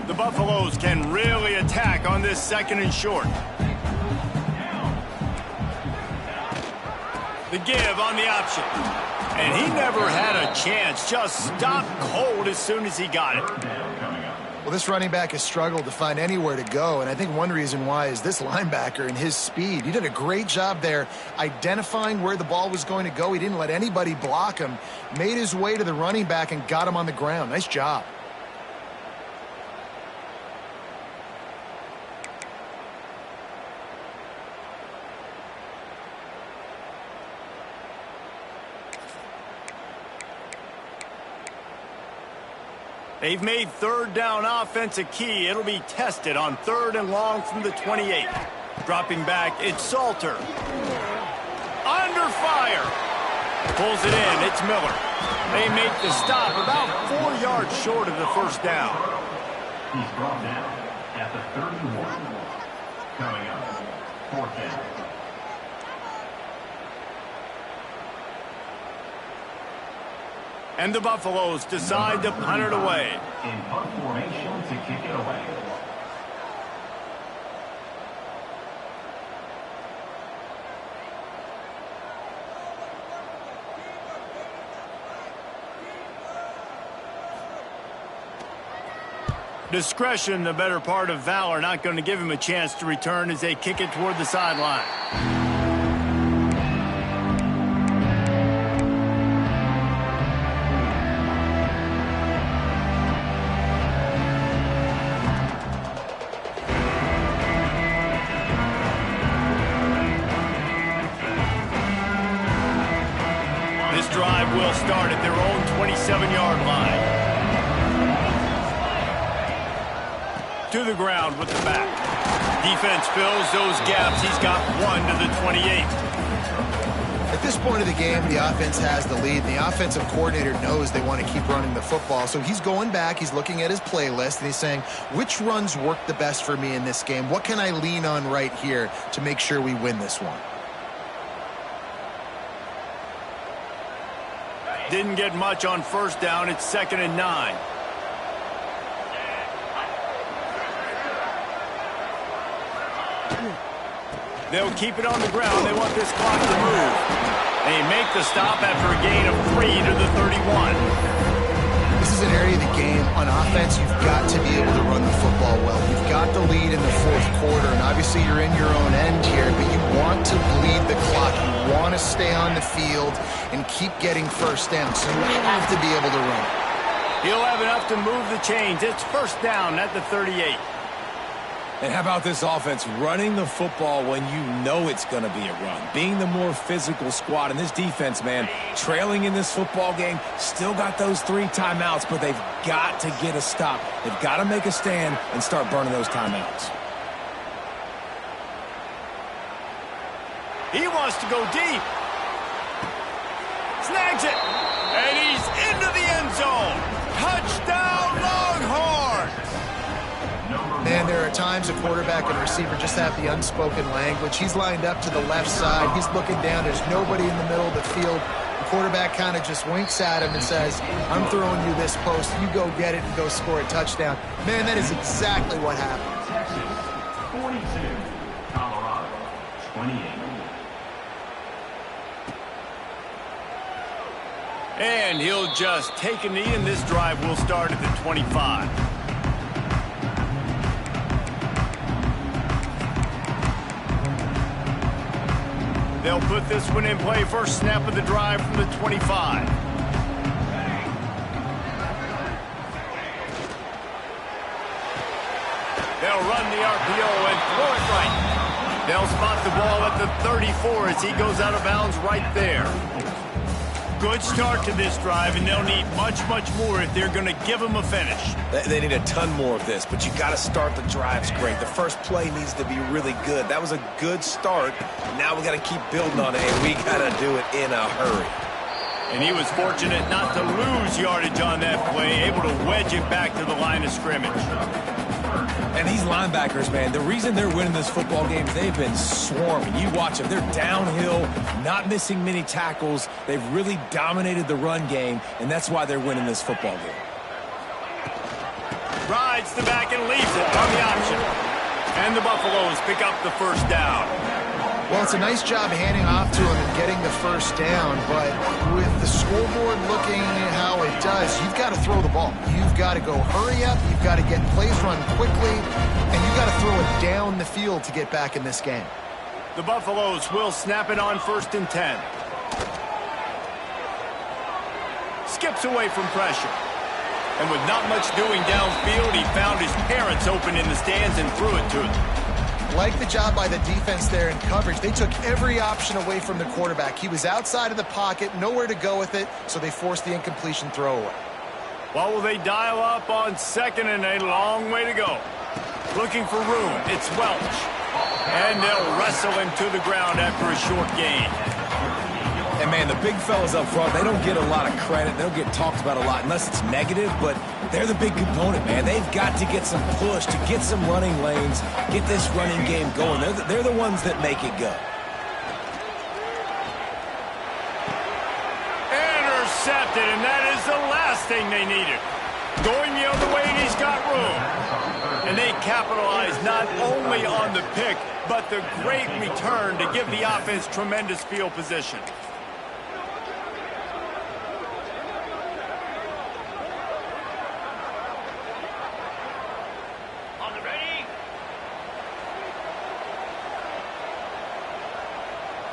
Speaker 1: The Buffaloes can really attack on this second and short. The give on the option. And he never had a chance. Just stopped cold as soon as he got it.
Speaker 2: Well, this running back has struggled to find anywhere to go, and I think one reason why is this linebacker and his speed. He did a great job there identifying where the ball was going to go. He didn't let anybody block him, made his way to the running back and got him on the ground. Nice job.
Speaker 1: They've made third down offense a key. It'll be tested on third and long from the 28. Dropping back, it's Salter. Under fire. Pulls it in, it's Miller. They make the stop about 4 yards short of the first down.
Speaker 6: He's brought down at the 31. Coming up, fourth down.
Speaker 1: And the Buffaloes decide to punt it away.
Speaker 6: In punt formation to kick it away.
Speaker 1: Discretion, the better part of valor, not going to give him a chance to return as they kick it toward the sideline. This drive will start at their own 27-yard line. To the ground with the back. Defense fills those gaps. He's got one to the 28.
Speaker 2: At this point of the game, the offense has the lead. The offensive coordinator knows they want to keep running the football. So he's going back. He's looking at his playlist, and he's saying, which runs work the best for me in this game? What can I lean on right here to make sure we win this one?
Speaker 1: Didn't get much on first down. It's 2nd and 9. They'll keep it on the ground. They want this clock to move. They make the stop after a gain of 3 to the 31.
Speaker 2: This is an area of the game. On offense, you've got to be able to run the football well. You've got the lead in the fourth quarter, and obviously you're in your own end here, but you want to bleed the clock. You want to stay on the field and keep getting first down, so you have to be able to run.
Speaker 1: He'll have enough to move the chains. It's first down at the 38.
Speaker 4: And how about this offense running the football when you know it's going to be a run? Being the more physical squad. And this defense, man, trailing in this football game, still got those 3 timeouts, but they've got to get a stop. They've got to make a stand and start burning those timeouts.
Speaker 1: He wants to go deep. Snags it. And he's into the end zone. Touchdown, Longhorns!
Speaker 2: Man, there are times a quarterback and receiver just have the unspoken language. He's lined up to the left side. He's looking down. There's nobody in the middle of the field. The quarterback kind of just winks at him and says, I'm throwing you this post. You go get it and go score a touchdown. Man, that is exactly what happened.
Speaker 6: Texas, 42. Colorado, 28.
Speaker 1: And he'll just take a knee, and this drive will start at the 25. They'll put this one in play. First snap of the drive from the 25. They'll run the RPO and throw it right. They'll spot the ball at the 34 as he goes out of bounds right there. Good start to this drive, and they'll need much, much more if they're going to give them a finish.
Speaker 3: They need a ton more of this, but you got to start the drives great. The first play needs to be really good. That was a good start. Now we got to keep building on it, and we got to do it in a hurry.
Speaker 1: And he was fortunate not to lose yardage on that play, able to wedge it back to the line of scrimmage.
Speaker 4: And these linebackers, man, the reason they're winning this football game is they've been swarming. You watch them. They're downhill, not missing many tackles. They've really dominated the run game, and that's why they're winning this football game.
Speaker 1: Rides the back and leaves it on the option. And the Buffaloes pick up the first down.
Speaker 2: Well, it's a nice job handing off to him and getting the first down, but with the scoreboard looking at how it does, you've got to throw the ball. You've got to go hurry up, you've got to get plays run quickly, and you've got to throw it down the field to get back in this game.
Speaker 1: The Buffaloes will snap it on 1st and 10. Skips away from pressure. And with not much doing downfield, he found his parents open in the stands and threw it to them.
Speaker 2: Like the job by the defense there in coverage. They took every option away from the quarterback. He was outside of the pocket, nowhere to go with it, so they forced the incompletion throwaway.
Speaker 1: What will they dial up on 2nd and a long way to go? Looking for room. It's Welch. And they'll wrestle him to the ground after a short gain.
Speaker 4: And, man, the big fellas up front, they don't get a lot of credit. They don't get talked about a lot unless it's negative, but They're the big component, man. They've got to get some push, to get some running lanes, get this running game going. They're the ones that make it go.
Speaker 1: Intercepted, and that is the last thing they needed. Going the other way, and he's got room. And they capitalize not only on the pick, but the great return to give the offense tremendous field position.
Speaker 5: On the ready.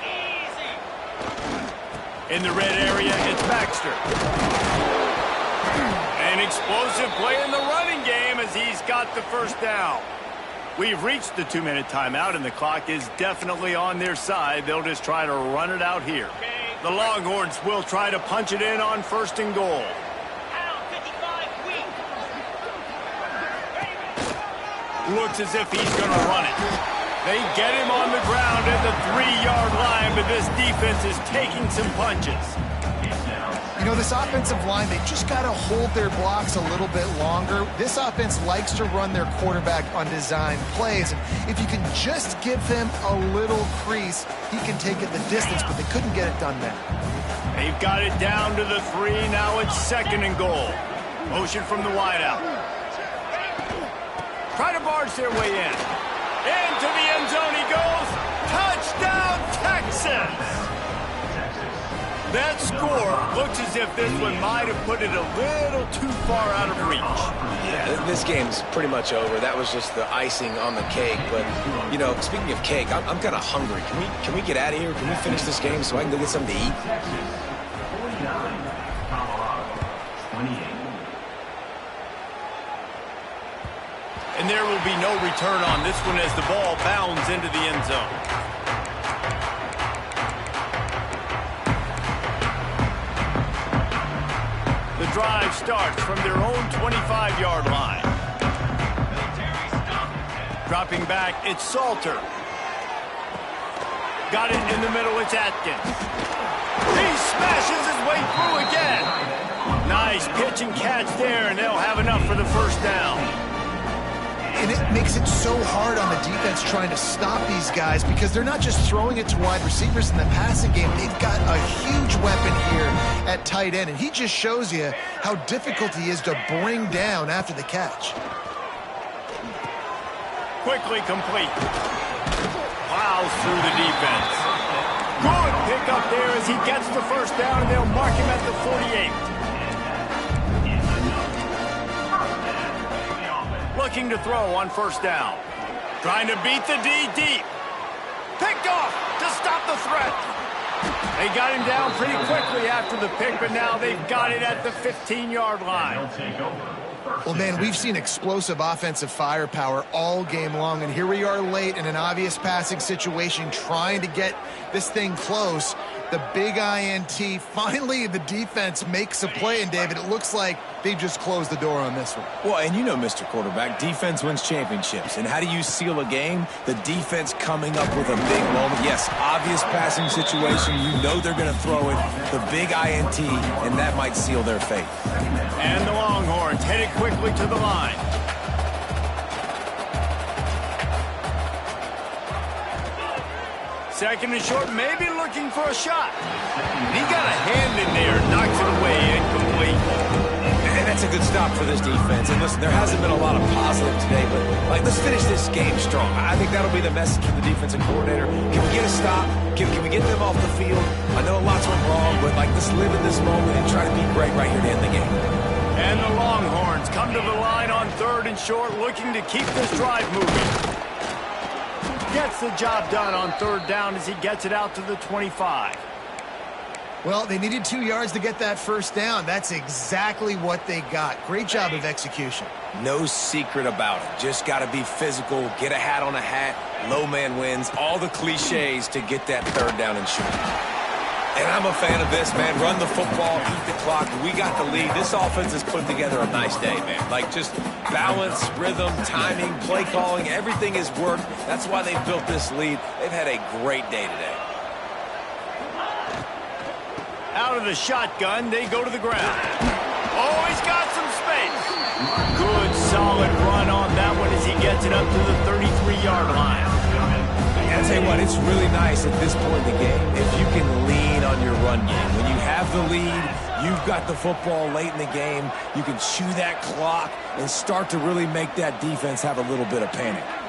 Speaker 5: Easy.
Speaker 1: In the red area, it's Baxter. An explosive play in the running game as he's got the first down. We've reached the 2-minute timeout, and the clock is definitely on their side. They'll just try to run it out here. The Longhorns will try to punch it in on 1st and goal.
Speaker 5: Pound 55 weak.
Speaker 1: Looks as if he's going to run it. They get him on the ground at the 3-yard line, but this defense is taking some punches.
Speaker 2: You know, this offensive line, they just got to hold their blocks a little bit longer. This offense likes to run their quarterback on design plays. And if you can just give him a little crease, he can take it the distance, but they couldn't get it done then.
Speaker 1: They've got it down to the 3. Now it's 2nd and goal. Motion from the wideout. Try to barge their way in. Into the end zone he goes. Touchdown, Texas! That score looks as if this one might have put it a little too far out of reach.
Speaker 3: Yeah, this game's pretty much over. That was just the icing on the cake. But, you know, speaking of cake, I'm kind of hungry. Can we get out of here? Can we finish this game so I can go get something to eat?
Speaker 6: 49, Colorado, 28.
Speaker 1: And there will be no return on this one as the ball bounds into the end zone. The drive starts from their own 25-yard line. Dropping back, it's Salter. Got it in the middle, it's Atkins. He smashes his way through again. Nice pitch and catch there, and they'll have enough for the first down.
Speaker 2: And it makes it so hard on the defense trying to stop these guys because they're not just throwing it to wide receivers in the passing game. They've got a huge weapon here at tight end, and he just shows you how difficult he is to bring down after the catch.
Speaker 1: Quickly complete. Plows through the defense. Good pick up there as he gets the first down, and they'll mark him at the 48. Looking to throw on first down. Trying to beat the D deep. Picked off to stop the threat. They got him down pretty quickly after the pick, but now they've got it at the 15-yard line.
Speaker 2: Well, man, we've seen explosive offensive firepower all game long, and here we are late in an obvious passing situation trying to get this thing close. The big INT. Finally, the defense makes a play, and David, it looks like they just closed the door on this one.
Speaker 4: Well, and you know, Mr. Quarterback, defense wins championships. And how do you seal a game? The defense coming up with a big moment. Yes, obvious passing situation. You know they're going to throw it. The big INT, and that might seal their fate.
Speaker 1: And the Longhorns headed quickly to the line. Second and short, maybe looking for a shot. He got a hand in there, knocks it away, incomplete.
Speaker 4: And that's a good stop for this defense. And listen, there hasn't been a lot of positive today, but let's finish this game strong. I think that'll be the message from the defensive coordinator. Can we get a stop? Can we get them off the field? I know lots went wrong, but let's live in this moment and try to be great right here to end the game.
Speaker 1: And the Longhorns come to the line on third and short, looking to keep this drive moving. Gets the job done on third down as he gets it out to the 25.
Speaker 2: Well, they needed 2 yards to get that first down. That's exactly what they got. Great job of execution.
Speaker 4: No secret about it. Just got to be physical, get a hat on a hat, low man wins, all the cliches to get that third down and short. And I'm a fan of this, man. Run the football, eat the clock. We got the lead. This offense has put together a nice day, man. Just balance, rhythm, timing, play calling, everything has worked. That's why they've built this lead. They've had a great day today.
Speaker 1: Out of the shotgun, they go to the ground. Oh, he's got some space. solid run on that one as he gets it up to the 33-yard line.
Speaker 4: And I'll tell you what, it's really nice at this point in the game if you can lean on your run game. When you have the lead, you've got the football late in the game, you can chew that clock and start to really make that defense have a little bit of panic.